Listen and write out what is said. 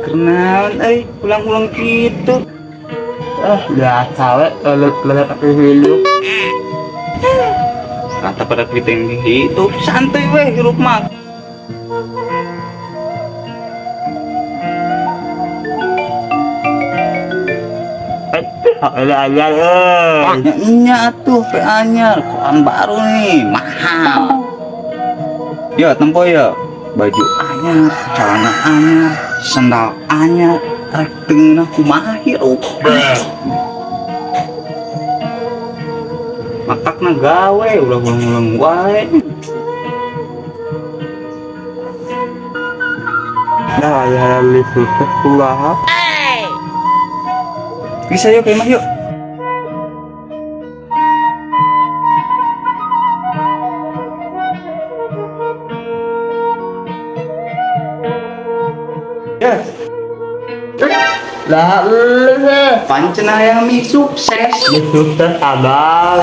Kenaon pulang-pulang gitu. Biasa we lelet aku hidup. Kata pada kita yang hidup santai we hidup mah. Nya tuh PA-nya Quran baru nih mahal. Ya tempo ya baju anyar, celana anyar, sandal anyar, rek tengah kumaha hirup. Matakna gawe ulang-ulang wae. Nah, ya lihat kumaha. Bisa yuk kayak mah yuk. Ya. Lah lu pancen hayang mi sukses. Sukses abang.